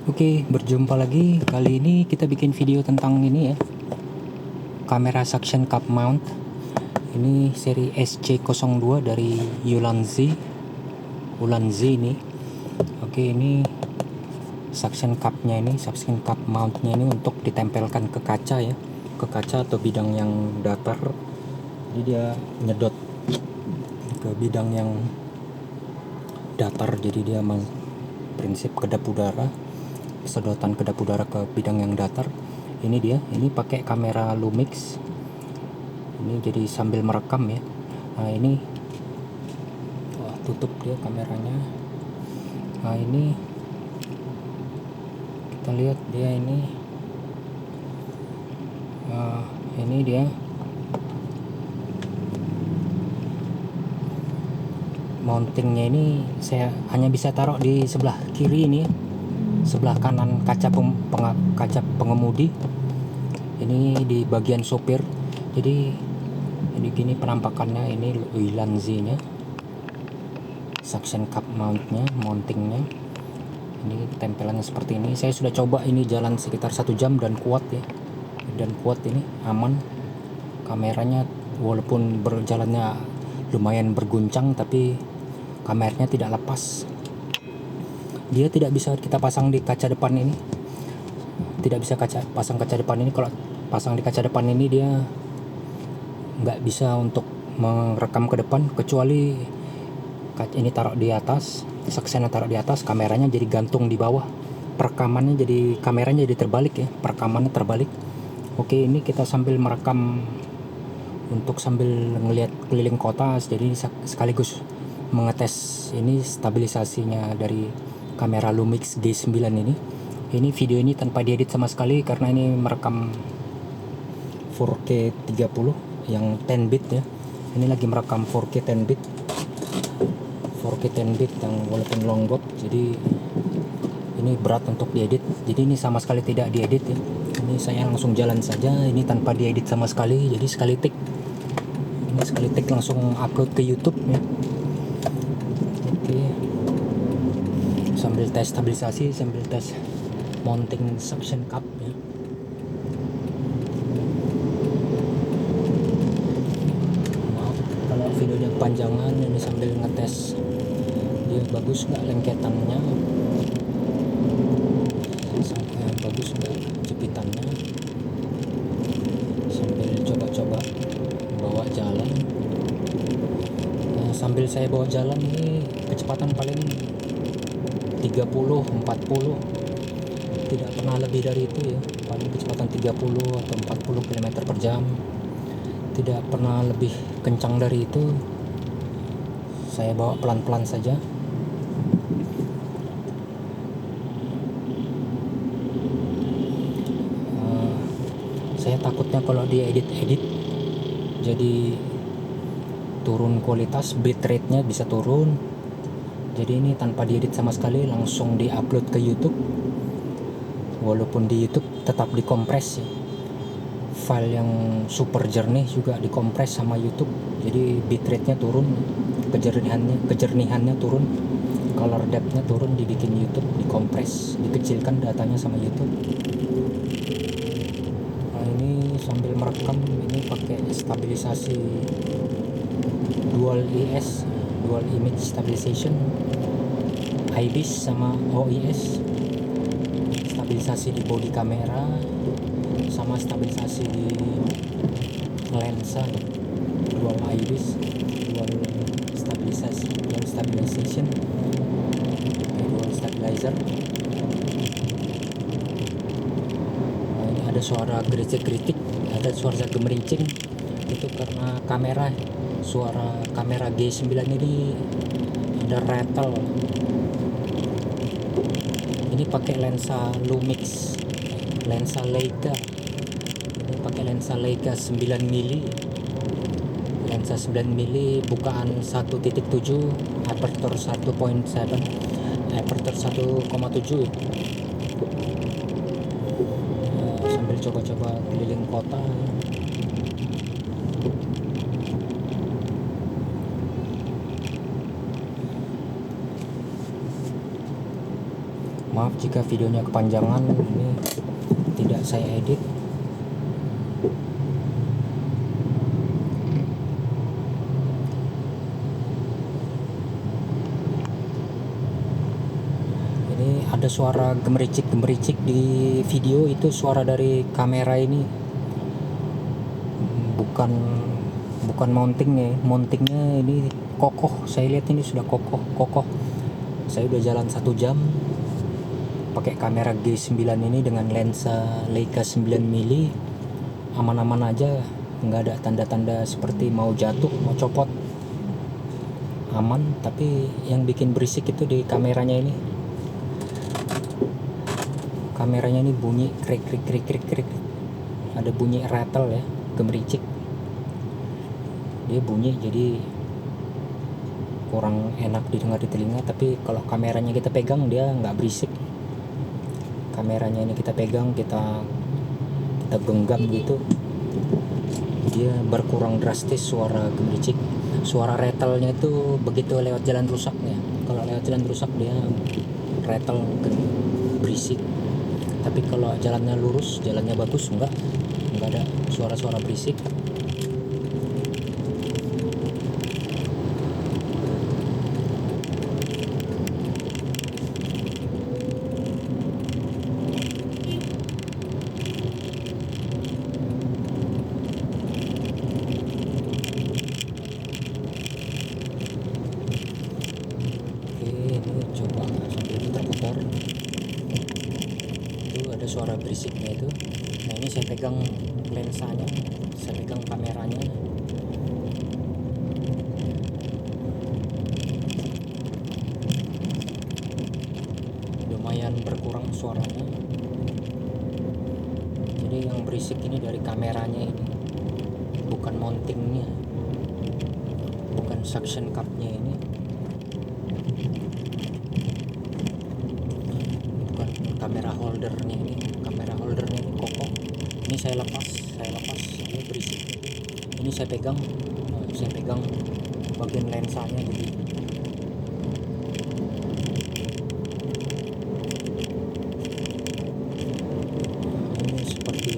Oke, berjumpa lagi. Kali ini kita bikin video tentang ini ya, kamera suction cup mount. Ini seri SC02 dari Ulanzi ini. Oke, ini suction cup mountnya ini untuk ditempelkan ke kaca ya, ke kaca atau bidang yang datar. Jadi dia nyedot ke bidang yang datar, jadi dia prinsip kedap udara, sedotan kedap udara ke bidang yang datar. Ini dia, ini pakai kamera Lumix. Ini jadi sambil merekam ya. Nah ini, tutup dia kameranya. Nah ini kita lihat dia ini dia mountingnya. Ini saya hanya bisa taruh di sebelah kiri ini ya, sebelah kanan kaca pengemudi. Ini di bagian sopir. Jadi ini gini penampakannya. Ini Ulanzi nya, suction cup mountingnya. Ini tempelannya seperti ini. Saya sudah coba ini jalan sekitar 1 jam dan kuat ya, ini aman. Kameranya walaupun berjalannya lumayan berguncang, tapi kameranya tidak lepas. Dia tidak bisa kita pasang di kaca depan ini, tidak bisa pasang kaca depan ini. Kalau pasang di kaca depan ini dia nggak bisa untuk merekam ke depan, kecuali ini taruh di atas, suctionnya taruh di atas, kameranya jadi gantung di bawah, perekamannya jadi, kameranya jadi terbalik ya, perekamannya terbalik. Oke, ini kita sambil merekam untuk sambil ngelihat keliling kota, jadi sekaligus mengetes ini stabilisasinya dari kamera Lumix G9 ini. Ini video ini tanpa diedit sama sekali karena ini merekam 4K 30 yang 10 bit ya. Ini lagi merekam 4K 10 bit yang walaupun longboard, jadi ini berat untuk diedit. Jadi ini sama sekali tidak diedit ya. Ini saya langsung jalan saja, ini tanpa diedit sama sekali. Jadi sekali tik langsung upload ke YouTube ya. Oke, sambil tes stabilisasi, sambil tes mounting suction cup ya. Maaf kalau videonya kepanjangan, ini sambil ngetes dia bagus nggak lengketannya, bagus nggak jepitannya, sambil coba-coba bawa jalan. Nah, sambil saya bawa jalan ini kecepatan paling 30-40, tidak pernah lebih dari itu ya. Paling kecepatan 30 atau 40 km per jam, tidak pernah lebih kencang dari itu. Saya bawa pelan-pelan saja. Saya takutnya kalau dia edit jadi turun kualitas, bitrate-nya bisa turun. Jadi ini tanpa diedit sama sekali, langsung diupload ke YouTube. Walaupun di YouTube tetap dikompres ya, file yang super jernih juga dikompres sama YouTube, jadi bitrate-nya turun, kejernihannya turun, color depth-nya turun, dibikin YouTube, dikompres, dikecilkan datanya sama YouTube. Nah ini sambil merekam, ini pakai stabilisasi dual image stabilization, IBIS sama OIS. Stabilisasi di bodi kamera sama stabilisasi di lensa, dual IBIS, dual stabilization, dual stabilizer. Nah, ini ada suara geritik, ada suara gemerincing, itu karena suara kamera G9 ini ada rattle. Ini pakai lensa Lumix, lensa Leica. Ini pakai lensa Leica 9 mili. Lensa 9 mili, bukaan 1.7, aperture 1.7, aperture 1,7. Sambil coba-coba keliling kota. Maaf jika videonya kepanjangan, ini tidak saya edit. Ini ada suara gemericik di video, itu suara dari kamera ini, bukan mountingnya ini kokoh. Saya lihat ini sudah kokoh. Saya udah jalan 1 jam pakai kamera G9 ini dengan lensa Leica 9 mili, aman-aman aja, nggak ada tanda-tanda seperti mau jatuh, mau copot, aman. Tapi yang bikin berisik itu di kameranya ini. Kameranya ini bunyi krik, ada bunyi rattle ya, gemericik. Dia bunyi jadi kurang enak didengar di telinga. Tapi kalau kameranya kita pegang, dia nggak berisik. Kameranya ini kita pegang, kita genggam gitu, dia berkurang drastis suara gemericik. Suara rattle-nya itu begitu lewat jalan rusak ya. Kalau lewat jalan rusak dia rattle, berisik. Tapi kalau jalannya lurus, jalannya bagus, enggak ada suara-suara berisik. Coba sambil putar-putar, itu ada suara berisiknya itu. Nah ini saya pegang lensanya, saya pegang kameranya, lumayan berkurang suaranya. Jadi yang berisik ini dari kameranya ini, bukan mountingnya, bukan suction cupnya ini, kamera holdernya ini kokoh. Ini saya lepas ini berisik. Ini saya pegang bagian lensanya, jadi ini seperti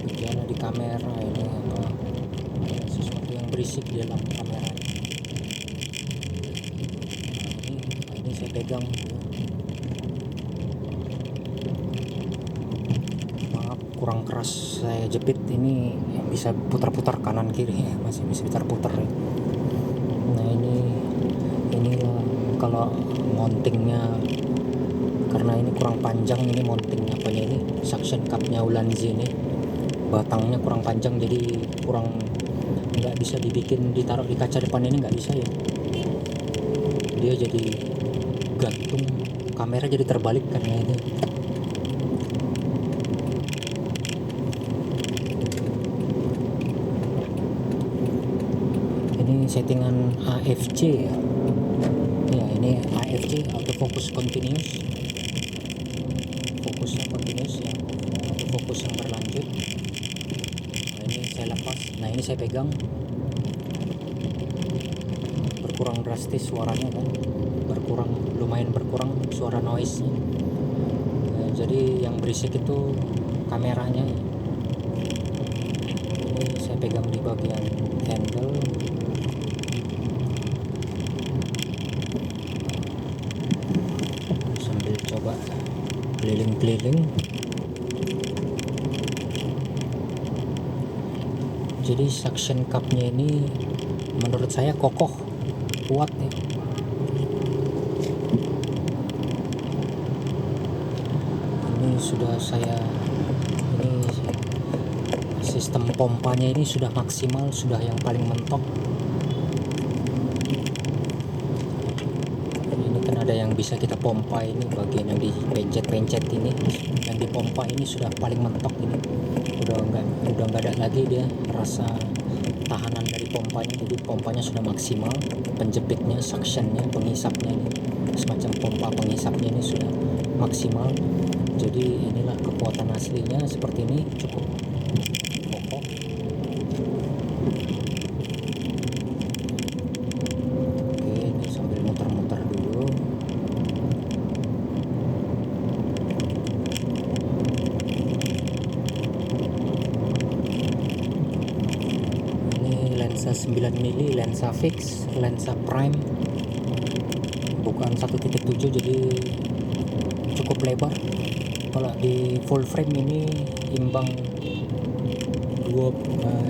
gejala di kamera ini, apa sesuatu yang berisik di dalam kamera. Ini saya pegang. Kurang keras saya jepit, ini bisa putar-putar kanan kiri ya, masih bisa putar-putar ya. Nah ini kalau mountingnya, karena ini kurang panjang, ini mounting apanya ini, suction cupnya Ulanzi ini batangnya kurang panjang, jadi nggak bisa ditaruh di kaca depan ini, nggak bisa ya. Dia jadi gantung, kamera jadi terbalik karena itu. Ini settingan AFC ya. Ini AFC, autofocus continuous. Fokusnya continuous ya, autofocus yang berlanjut. Nah ini saya lepas. Nah ini saya pegang. Berkurang drastis suaranya kan. Lumayan berkurang suara noise-nya. Nah, jadi yang berisik itu kameranya. Ini saya pegang di bagian handle. Coba keliling-keliling. Jadi suction cupnya ini menurut saya kokoh, kuat ya. Ini sistem pompanya ini sudah maksimal, sudah yang paling mentok. Ada yang bisa kita pompa, ini bagian yang dipencet ini, yang dipompa ini sudah paling mentok. Ini udah nggak ada lagi dia rasa tahanan dari pompanya, jadi pompanya sudah maksimal. Penjepitnya, suctionnya, pengisapnya ini, semacam pompa pengisapnya ini sudah maksimal. Jadi inilah kekuatan aslinya, seperti ini, cukup kokoh. Oke, ini sambil muter-muter dulu. 9 mili, lensa fix, lensa prime, bukan 1.7, jadi cukup lebar. Kalau di full frame ini imbang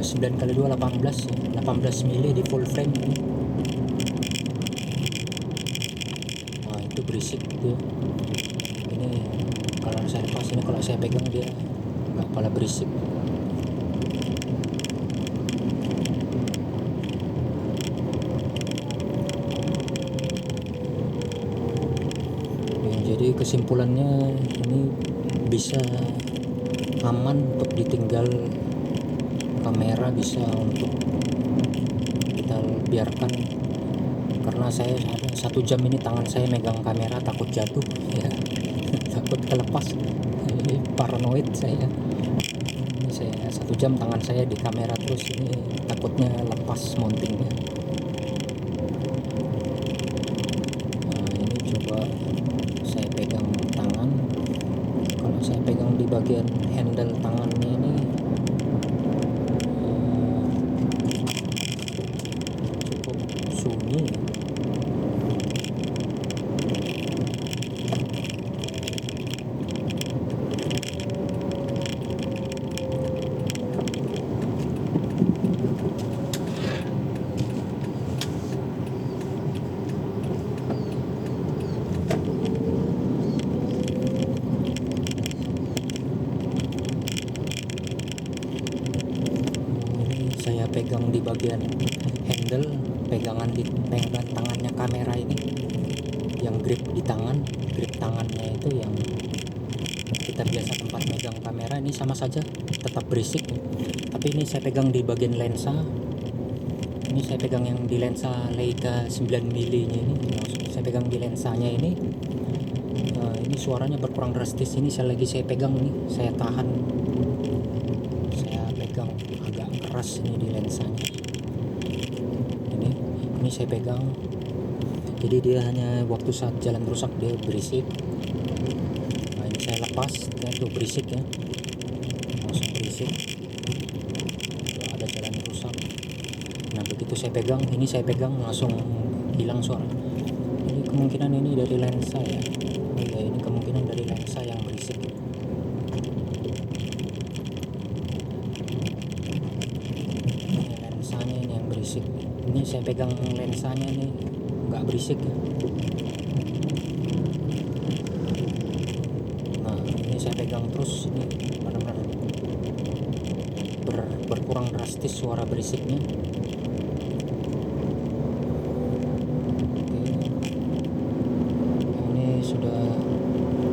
9x2 18 mili di full frame ini. Nah, itu berisik tuh. Ini kalau saya lepas ini, kalau saya pegang dia nggak pala berisik. Jadi kesimpulannya ini bisa aman untuk ditinggal, kamera bisa untuk kita biarkan, karena saya ada 1 jam ini tangan saya megang kamera takut jatuh ya. Takut kelepas, ini paranoid saya. Ini saya 1 jam tangan saya di kamera terus, ini takutnya lepas mountingnya. Nah, ini coba saya pegang tangan. Kalau saya pegang di bagian handle tangannya ini cukup sunyi. Saya pegang di bagian handle, pegangan tangannya kamera ini, yang grip di tangan, grip tangannya itu yang kita biasa tempat megang kamera, ini sama saja tetap berisik. Tapi ini saya pegang di bagian lensa, ini saya pegang yang di lensa Leica 9 mili nya ini, saya pegang di lensanya ini. Ini suaranya berkurang drastis. Ini saya pegang nih, saya tahan, saya pegang agak keras ini di lensanya. Ini saya pegang, jadi dia hanya waktu saat jalan rusak dia berisik. Nah, ini saya lepas, dia tuh berisik ya, langsung berisik. Kalau ada jalan rusak, nah begitu saya pegang, ini saya pegang langsung hilang suara. Ini kemungkinan ini dari lensa ya. Ini kemungkinan dari lensa yang berisik. Ini lensanya ini yang berisik. Ini saya pegang lensanya nih, nggak berisik ya. Nah, ini saya pegang terus, ini benar-benar berkurang drastis suara berisiknya. Oke. Ini sudah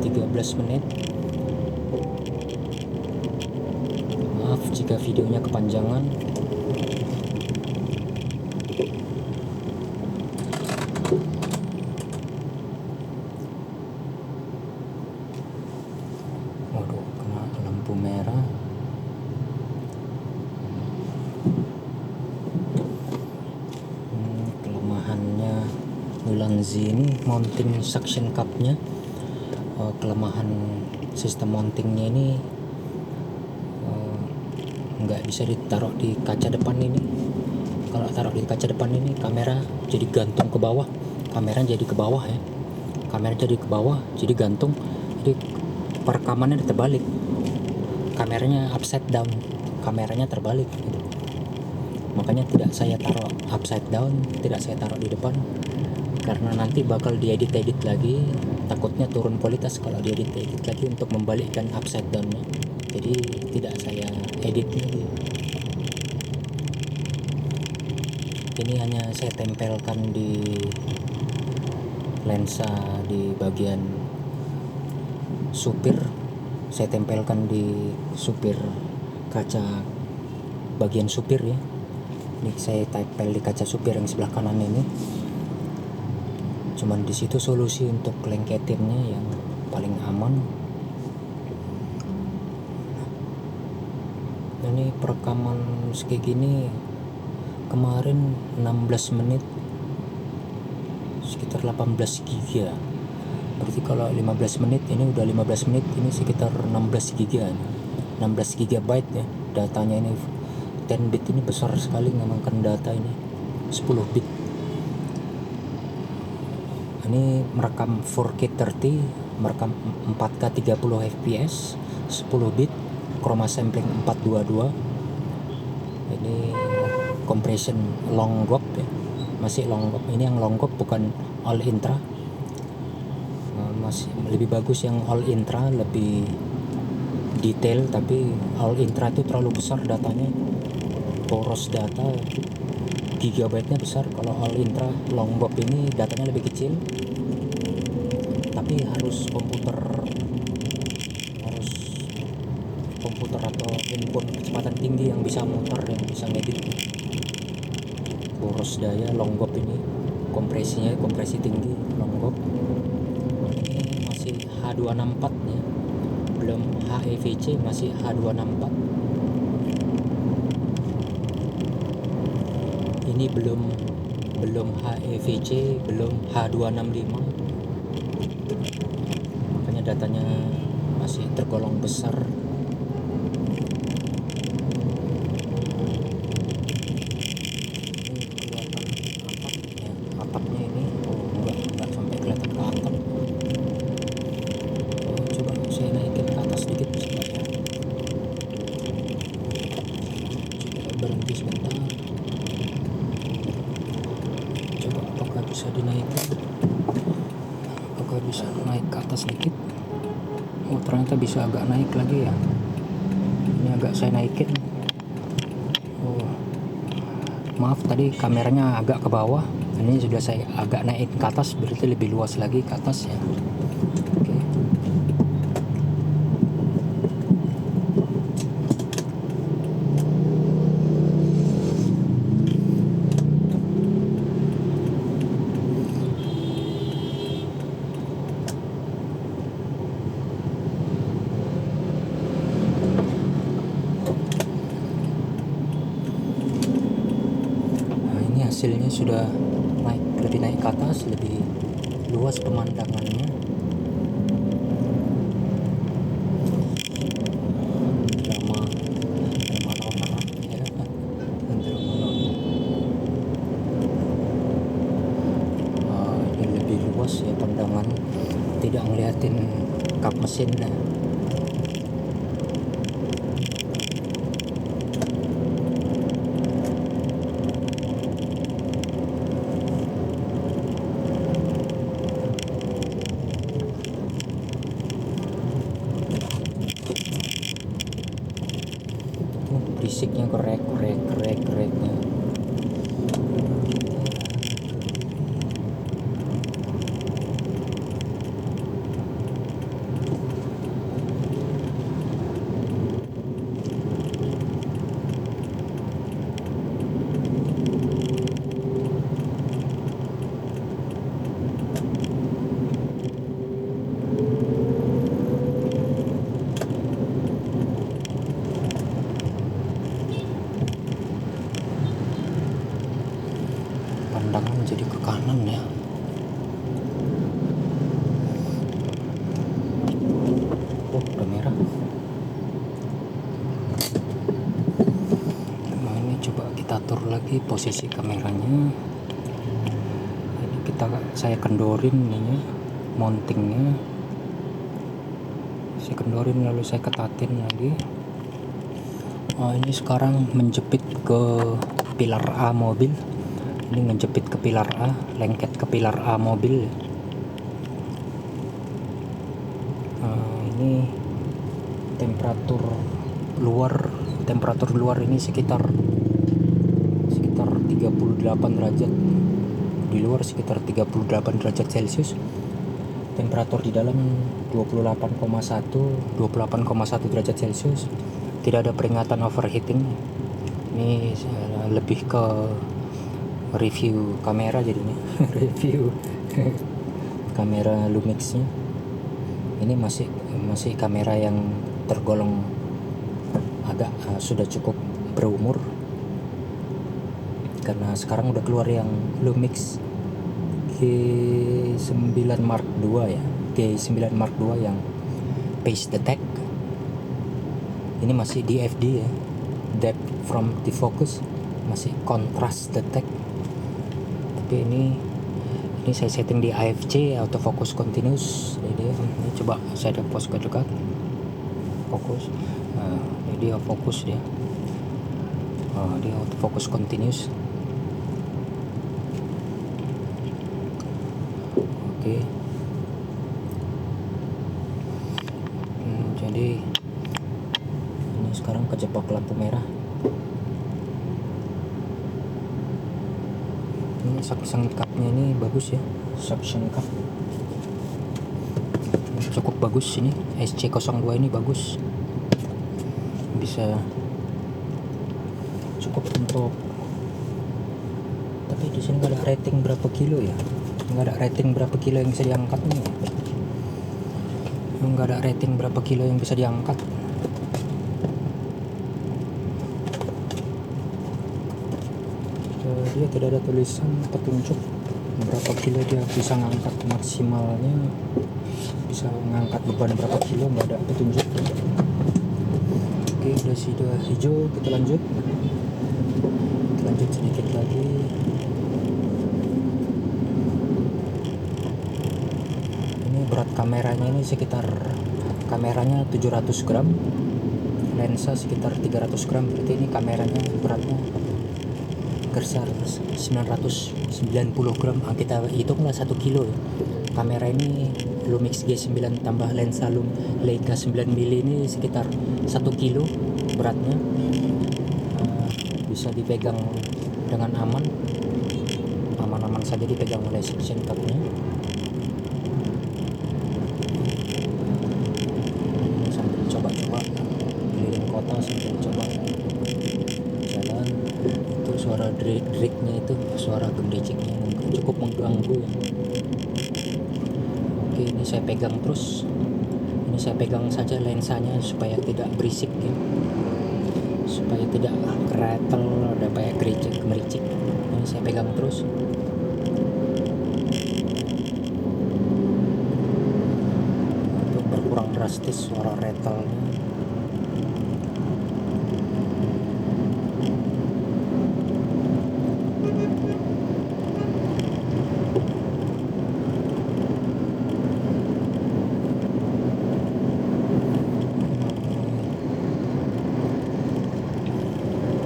13 menit. Maaf jika videonya kepanjangan. Waduh, kena lampu merah. Kelemahannya Ulanzi ini mounting suction cupnya. Kelemahan sistem mountingnya ini nggak bisa ditaruh di kaca depan ini. Kalau taruh di kaca depan ini kamera jadi gantung ke bawah, kamera jadi ke bawah ya, kamera jadi ke bawah, jadi gantung, jadi perekamannya terbalik, kameranya upside down, kameranya terbalik gitu. Makanya tidak saya taruh upside down, tidak saya taruh di depan, karena nanti bakal diedit lagi, takutnya turun kualitas kalau diedit lagi untuk membalikkan upside downnya. Jadi tidak saya edit lagi. Ini hanya saya tempelkan di lensa di bagian supir, saya tempelkan di supir, kaca bagian supir ya. Ini saya tempel di kaca supir yang sebelah kanan ini. Cuman di situ solusi untuk lengketinnya yang paling aman. Ini perekaman kayak gini kemarin 16 menit sekitar 18 giga. Berarti kalau 15 menit ini udah 15 menit, ini sekitar 16 giga. 16 gigabyte ya datanya ini, 10 bit ini besar sekali mengamankan data ini. 10 bit ini merekam 4K 30, merekam 4K 30 fps, 10 bit, chroma sampling 422. Ini compression long gop ya, masih long gop. Ini yang long gop, bukan all intra. Masih lebih bagus yang all intra, lebih detail, tapi all intra itu terlalu besar datanya, boros data, gigabyte-nya besar. Kalau all intra long gop ini datanya lebih kecil, tapi harus komputer atau handphone kecepatan tinggi yang bisa muter, yang bisa ngedit. Boros daya long gop ini, kompresi tinggi long gop. Ini masih H264 ya, belum HEVC, masih H264. Ini belum HEVC, belum H265, makanya datanya masih tergolong besar. Ini kelihatan atapnya ini, enggak sampai kelihatan ke atap. Coba saya naikin ke atas sedikit coba ya. Coba berhenti sebentar. Coba apakah bisa dinaikkan, apakah bisa naik ke atas sedikit. Oh, ternyata bisa agak naik lagi ya. Ini agak saya naikin. Oh, maaf tadi kameranya agak ke bawah. Ini sudah saya agak naik ke atas, berarti lebih luas lagi ke atas ya. Oke. Hasilnya sudah lebih naik ke atas, lebih luas pemandangannya. Drama loner ya, ini lebih luas ya pandangan, tidak ngeliatin kap mesinnya. Berisiknya gereknya. Pandangan jadi ke kanan ya. Oh, udah merah. Nah, ini coba kita atur lagi posisi kameranya. Ini saya kendorin ininya, mountingnya. Saya kendorin lalu saya ketatin lagi. Oh, ini sekarang menjepit ke pilar A mobil. Ini ngejepit ke pilar A, lengket ke pilar A mobil. Ini temperatur luar ini sekitar 38 derajat. Di luar sekitar 38 derajat Celcius. Temperatur di dalam 28,1 derajat Celcius. Tidak ada peringatan overheating. Ini lebih ke review kamera jadinya. Review kamera Lumix-nya. Ini masih kamera yang tergolong agak sudah cukup berumur, karena sekarang udah keluar yang Lumix G9 Mark II ya, G9 Mark II yang Face Detect. Ini masih DFD ya, Depth from defocus, masih contrast detect. Tapi ini saya setting di AFC, autofocus continuous. Jadi ini coba saya pos ke dekat fokus. Ini dia fokus dia. Dia autofocus continuous. Oke. Jadi ini sekarang kejebak lampu merah. Ini suction cupnya ini bagus ya, suction cup cukup bagus. Ini SC02 ini bagus, bisa cukup untuk, tapi di sini nggak ada rating berapa kilo ya, nggak ada rating berapa kilo yang bisa diangkat nih, nggak ada rating berapa kilo yang bisa diangkat. Dia tidak ada tulisan petunjuk berapa kilo dia bisa ngangkat, maksimalnya bisa ngangkat beban berapa kilo, nggak ada petunjuk. Oke, udah hijau, kita lanjut sedikit lagi. Ini berat kameranya ini sekitar, kameranya 700 gram, lensa sekitar 300 gram, berarti ini kameranya beratnya besar 990 gram. Kita hitunglah 1 kilo ya. Kamera ini Lumix G9 tambah lensa Leica 9mm ini sekitar 1 kilo beratnya. Bisa dipegang dengan aman saja, dipegang oleh suction cupnya. Sambil coba-coba keliling kota, sambil coba jalan. Itu suara driknya, itu suara gemericiknya cukup mengganggu ya. Oke, ini saya pegang terus. Ini saya pegang saja lensanya supaya tidak berisik ya, supaya tidak keretel, ada kayak gemericik. Ini saya pegang terus. Untuk berkurang drastis suara retelnya.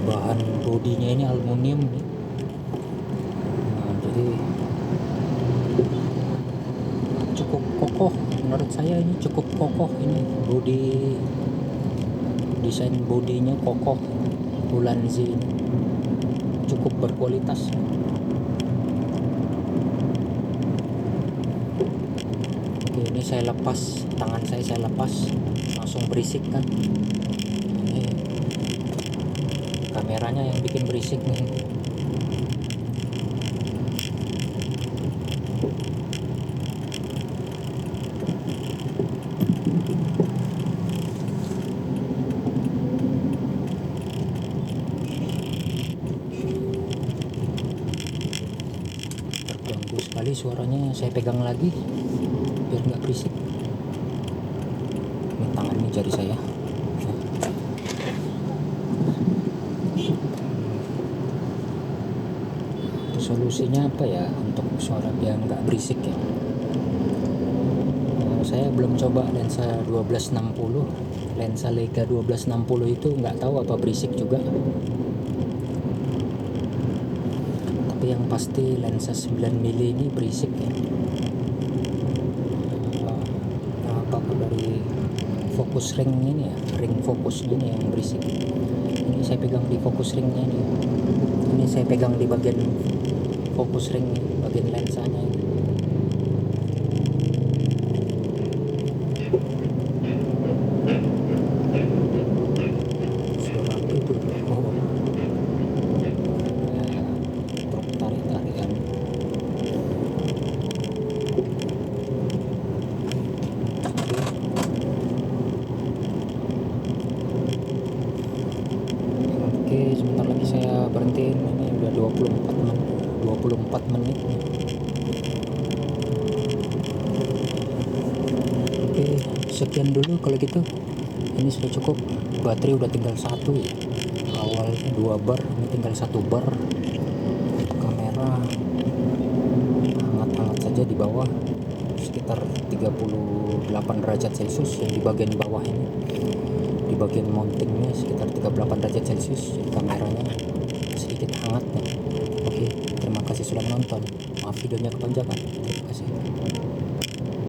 Bahan bodinya ini aluminium nih. Jadi cukup kokoh, menurut saya ini cukup kokoh. Ini desain bodinya kokoh, Ulanzi ini cukup berkualitas. Oke, ini saya lepas, tangan saya lepas, langsung berisik kan. Ini kameranya yang bikin berisik nih. Terganggu sekali suaranya, saya pegang lagi biar nggak berisik. Ini tangan, ini jari saya. Solusinya apa ya untuk suara biar nggak berisik ya? Saya belum coba lensa 1260, lensa Leica 1260 itu nggak tahu apa berisik juga. Tapi yang pasti lensa 9mm ini berisik ya. Apakah dari fokus ring ini ya, ring fokusnya ini yang berisik. Ini saya pegang di fokus ringnya ini. Ini saya pegang di bagian fokus ring, bagian lensanya ini. Suara apa itu? Truk tarik-tarikan. Oke, sebentar lagi saya berhentiin. Ini udah 24 menit. Oke, sekian dulu kalau gitu. Ini sudah cukup, baterai udah tinggal 1 ya. awal 2 bar, ini tinggal 1 bar. Kamera hangat-hangat saja di bawah, sekitar 38 derajat Celcius yang di bagian bawah ini. Di bagian mountingnya sekitar 38 derajat Celcius, jadi kameranya sedikit hangat ya. Oke, terima kasih sudah menonton. Maaf videonya kepanjangan. Terima kasih.